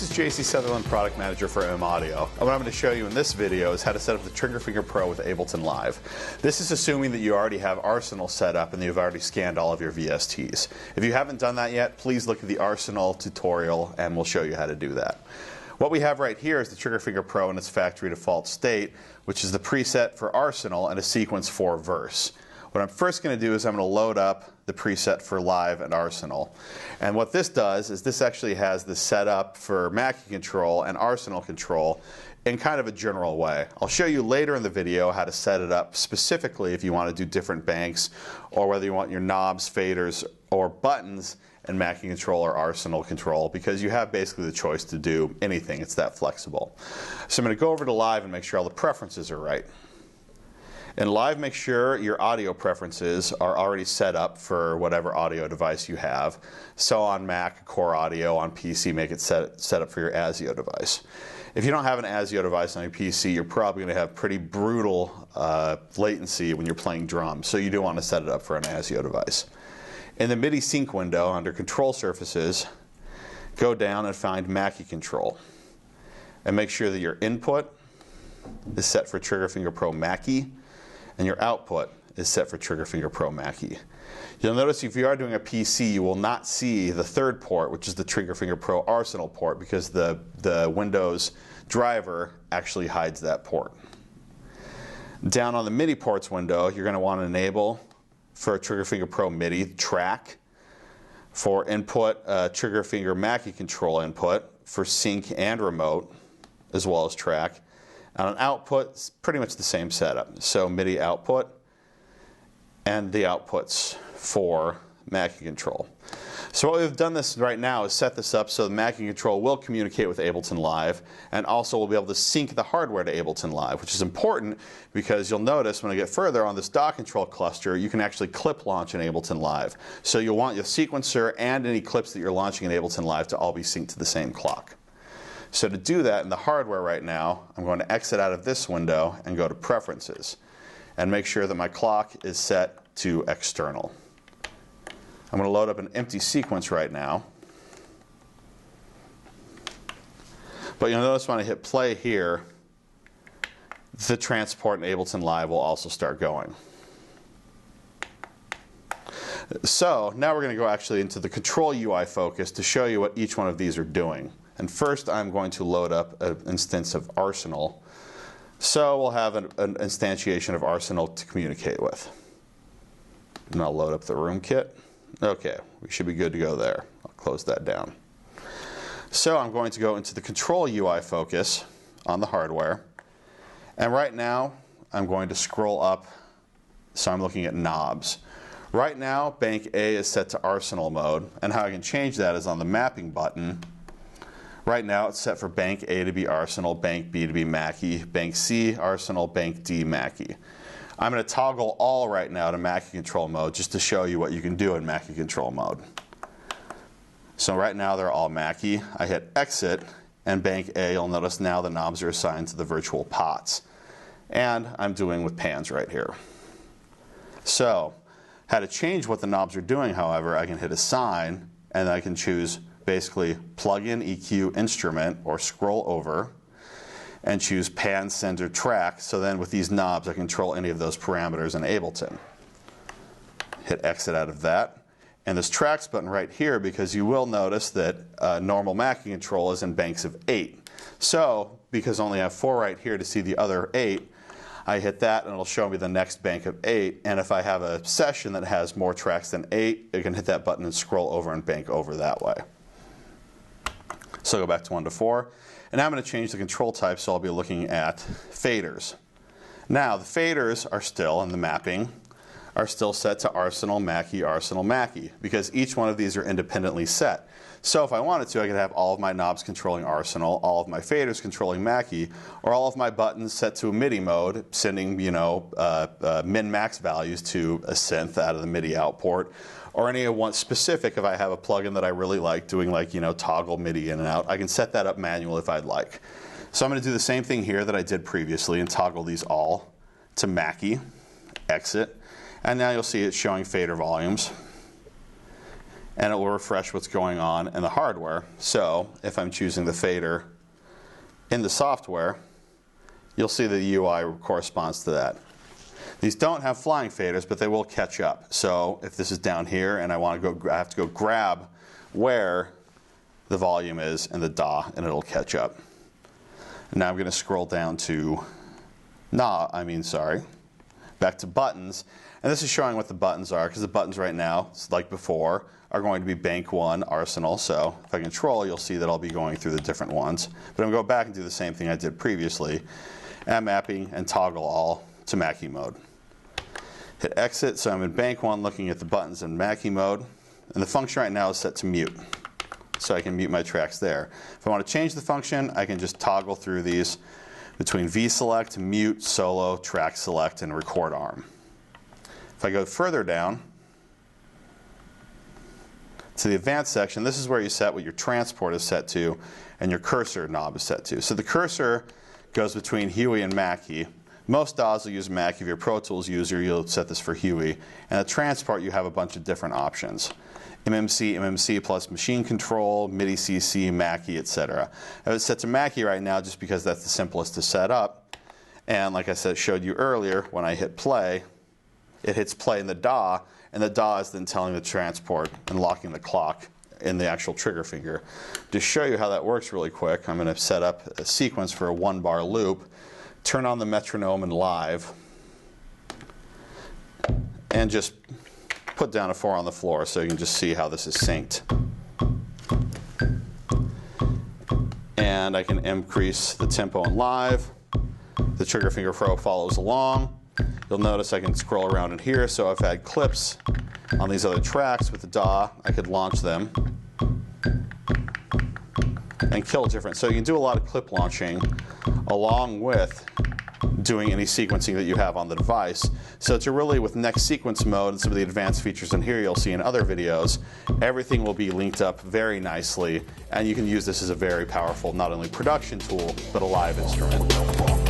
This is JC Sutherland, Product Manager for M Audio. And what I'm going to show you in this video is how to set up the Trigger Finger Pro with Ableton Live. This is assuming that you already have Arsenal set up and you've already scanned all of your VSTs. If you haven't done that yet, please look at the Arsenal tutorial and we'll show you how to do that. What we have right here is the Trigger Finger Pro in its factory default state, which is the preset for Arsenal and a sequence for verse. What I'm first going to do is I'm going to load up the preset for Live and Arsenal. And what this does is this actually has the setup for Mackie control and Arsenal control in kind of a general way. I'll show you later in the video how to set it up specifically if you want to do different banks or whether you want your knobs, faders, or buttons in Mackie control or Arsenal control, because you have basically the choice to do anything. It's that flexible. So I'm going to go over to Live and make sure all the preferences are right. In Live, make sure your audio preferences are already set up for whatever audio device you have. So on Mac, Core Audio, on PC, make it set up for your ASIO device. If you don't have an ASIO device on your PC, you're probably going to have pretty brutal latency when you're playing drums, so you do want to set it up for an ASIO device. In the MIDI sync window under Control Surfaces, go down and find Mackie Control. And make sure that your input is set for Trigger Finger Pro Mackie, and your output is set for Trigger Finger Pro Mackie. You'll notice if you are doing a PC, you will not see the third port, which is the Trigger Finger Pro Arsenal port, because the Windows driver actually hides that port. Down on the MIDI ports window, you're going to want to enable for Trigger Finger Pro MIDI track, for input Trigger Finger Mackie control input, for sync and remote, as well as track. And on output, it's pretty much the same setup. So MIDI output and the outputs for Mackie control. So what we've done this right now is set this up so the Mackie control will communicate with Ableton Live, and also we'll be able to sync the hardware to Ableton Live, which is important because you'll notice when I get further on this DAW control cluster, you can actually clip launch in Ableton Live. So you'll want your sequencer and any clips that you're launching in Ableton Live to all be synced to the same clock. So to do that in the hardware right now, I'm going to exit out of this window and go to Preferences and make sure that my clock is set to external. I'm going to load up an empty sequence right now. But you'll notice when I hit play here, the transport in Ableton Live will also start going. So now we're going to go actually into the control UI focus to show you what each one of these are doing. And first I'm going to load up an instance of Arsenal. So we'll have an instantiation of Arsenal to communicate with. And I'll load up the room kit. Okay, we should be good to go there. I'll close that down. So I'm going to go into the control UI focus on the hardware. And right now I'm going to scroll up, so I'm looking at knobs. Right now bank A is set to Arsenal mode, and how I can change that is on the mapping button. Right now it's set for bank A to be Arsenal, bank B to be Mackie, bank C Arsenal, bank D Mackie. I'm going to toggle all right now to Mackie control mode just to show you what you can do in Mackie control mode. So right now they're all Mackie. I hit exit and bank A, you'll notice now the knobs are assigned to the virtual pots. And I'm doing with pans right here. So how to change what the knobs are doing, however, I can hit assign and I can choose basically plug-in EQ instrument or scroll over and choose pan, center, track. So then with these knobs I control any of those parameters in Ableton. Hit exit out of that. And this tracks button right here, because you will notice that normal Mackie control is in banks of 8. So because I only have 4 right here to see the other 8, I hit that and it'll show me the next bank of 8. And if I have a session that has more tracks than 8, I can hit that button and scroll over and bank over that way. So go back to 1 to 4. And now I'm going to change the control type, so I'll be looking at faders. Now the faders are still, in the mapping, are still set to Arsenal, Mackie, because each one of these are independently set. So if I wanted to, I could have all of my knobs controlling Arsenal, all of my faders controlling Mackie, or all of my buttons set to a MIDI mode, sending min-max values to a synth out of the MIDI out port, or any one specific. If I have a plugin that I really like doing, like toggle MIDI in and out, I can set that up manually if I'd like. So I'm going to do the same thing here that I did previously and toggle these all to Mackie, exit, and now you'll see it showing fader volumes. and it will refresh what's going on in the hardware. So if I'm choosing the fader in the software, you'll see the UI corresponds to that. These don't have flying faders, but they will catch up. So if this is down here and I have to go grab where the volume is in the DAW, and it'll catch up. Now I'm going to scroll down to back to buttons, and this is showing what the buttons are, because the buttons right now, like before, are going to be Bank 1, Arsenal. So if I control, you'll see that I'll be going through the different ones. But I'm going to go back and do the same thing I did previously, and mapping and toggle all to Mackie mode. Hit exit, so I'm in Bank 1 looking at the buttons in Mackie mode, and the function right now is set to mute. So I can mute my tracks there. If I want to change the function, I can just toggle through these between V-select, mute, solo, track select, and record arm. If I go further down to the advanced section, this is where you set what your transport is set to and your cursor knob is set to. So the cursor goes between Huey and Mackie. Most DAWs will use Mackie. If you're a Pro Tools user, you'll set this for Huey. And the transport, you have a bunch of different options. MMC plus machine control, MIDI CC, Mackie, etc. I have it set to Mackie right now just because that's the simplest to set up. And like I said, showed you earlier, when I hit play, it hits play in the DAW, and the DAW is then telling the transport and locking the clock in the actual trigger finger. To show you how that works really quick, I'm going to set up a sequence for a 1-bar loop, turn on the metronome in live, and just put down a 4 on the floor so you can just see how this is synced. And I can increase the tempo in live. The trigger finger pro follows along. You'll notice I can scroll around in here, so if I had clips on these other tracks with the DAW, I could launch them and kill different. So you can do a lot of clip launching along with doing any sequencing that you have on the device. So to really, with next sequence mode and some of the advanced features in here you'll see in other videos, everything will be linked up very nicely, and you can use this as a very powerful, not only production tool, but a live instrument.